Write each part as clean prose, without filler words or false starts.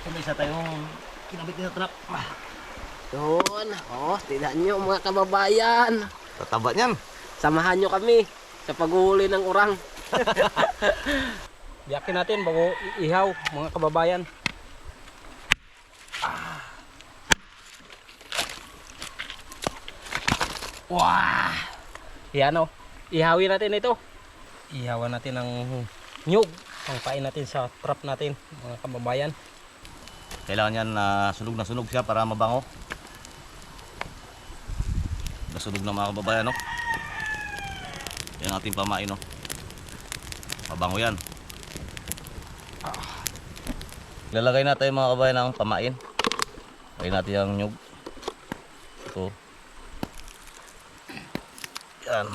May isa tayong kinabit na trap. Yun. Oh, tignan nyo mga kababayan. Tataba niyan. Samahan nyo kami sa paghuli ng urang. Biyakin natin bago ihaw mga kababayan. Wah! Yan o. Ihawin natin ito. Ihawan natin ng nyug. Ang pain natin sa trap natin mga kababayan. Kailangan yan na sunog siya para mabango. Nasunog na mga kababayan, no? Yan ating pamain, no? Mabango yan. Lalagay natin mga kababayan ng pamain. Lagay natin yung nyug. Ito. Yan.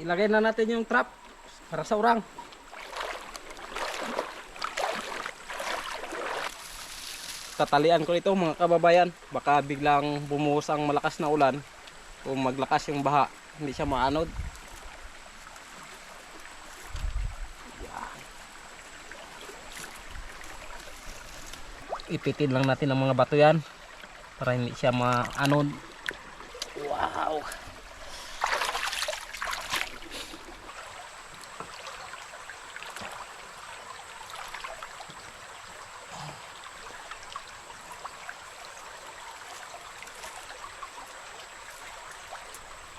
Ilagay na natin yung trap para sa urang. Tatalian ko ito mga kababayan. Baka biglang bumuhos ang malakas na ulan. Kung maglakas yung baha, hindi siya maanod. Yan. Ipitin lang natin ang mga bato yan para hindi siya maanod. Wow!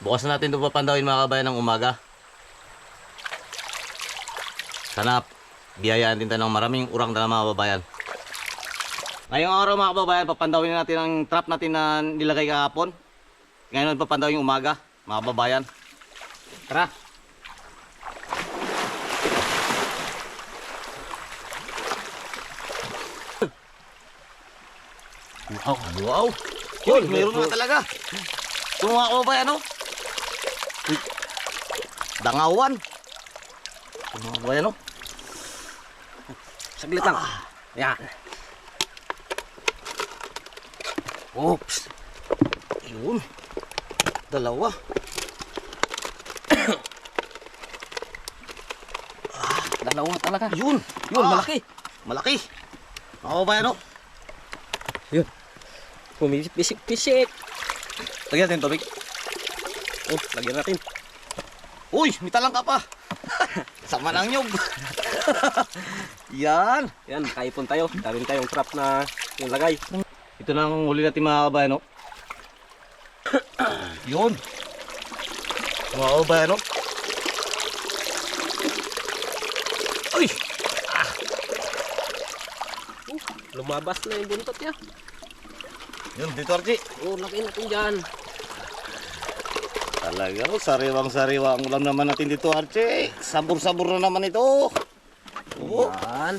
Bukas na natin ito papandawin mga kabayan ng umaga. Sana biyayaan din tayo ng maraming urang na mga kababayan. Ngayong araw mga kababayan, papandawin natin ang trap natin na nilagay kahapon. Ngayon papandawin yung umaga mga kababayan. Tara! Wow! Wow! Yun, mayroon na talaga! Ito mga kababayan, no? Dangawan. Mga kababayan, no? Saglit lang. Yan. Oops. Yun. Dalawa. Dalawa talaga. Yun. Yun, malaki. Malaki. Mga kababayan, no? Yun. Pumisik-pisik. Lagyan natin tubig. Oh, lagyan natin. Uy, may talang ka pa. Sama ng nyug. Yan. Yan, kaipon tayo. Dami tayong trap na nilagay. Ito na ang huli natin mga kababayan, no? Yun. Mga kababayan, no? Uy! Lumabas na yung buntot niya. Yun, dito Archie. Oh, laki natin dyan. Talaga, no? Sariwang-sariwa ang ulam naman natin dito, Archie. Sabor-sabor na naman ito. Oo. Yan.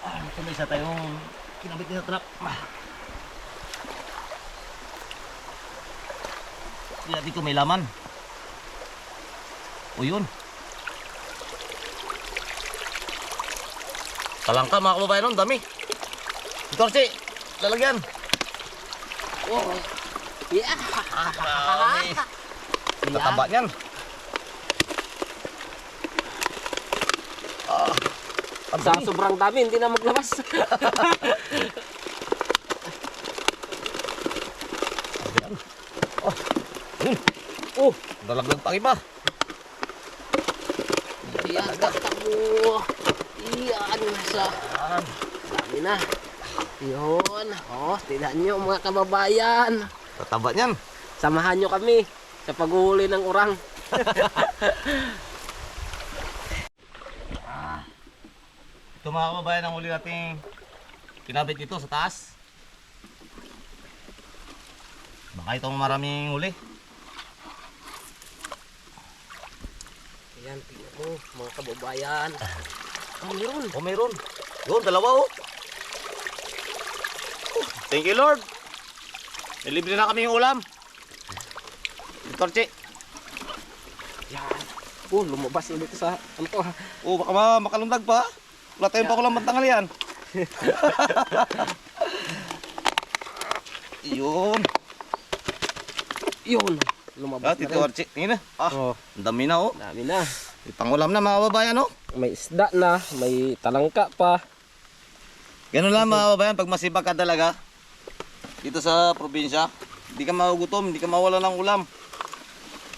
Ito may isa tayong kinabit na trap. Hindi ko may laman. O yun. Talangka mga kababayan nun, dami. Ito Archie, lalagyan. Oh. Yeah. Dami. Tataba niyan. Sa sobrang dami, hindi na maglabas. Oh, dalagdag pa iba. Yan, takbo. Yan, nasa. Dami na. Yun. Oh, tignan nyo mga kababayan. Tataba niyan. Samahan nyo kami sa paghuli ng urang. Ito mga kababayan, ang huli nating kinabit dito sa taas. Baka itong maraming huli. Ayan, tingnan mo mga kababayan. Mayroon. Oh, mayroon. Yun, dalawa oh. Thank you, Lord. Libre na kami yung ulam. Torche. Yan. Lumabas ulit sa ano to ha. Oh, baka makalundag pa. Wala tayong pa kulang bantangal yan. Yun. Yun. Lumabas Tito na rin. Archie. Tingin na. Oh, Ang dami na oh. dami na. May pangulam na mga kababayan oh. May isda na, may talangka pa. Ganun lang mga kababayan, pag masipag ka talaga dito sa probinsya, hindi ka magugutom, hindi ka mawala ng ulam.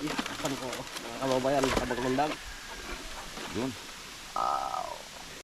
Yan, ko mga kababayan, nakabaglundag. Yun.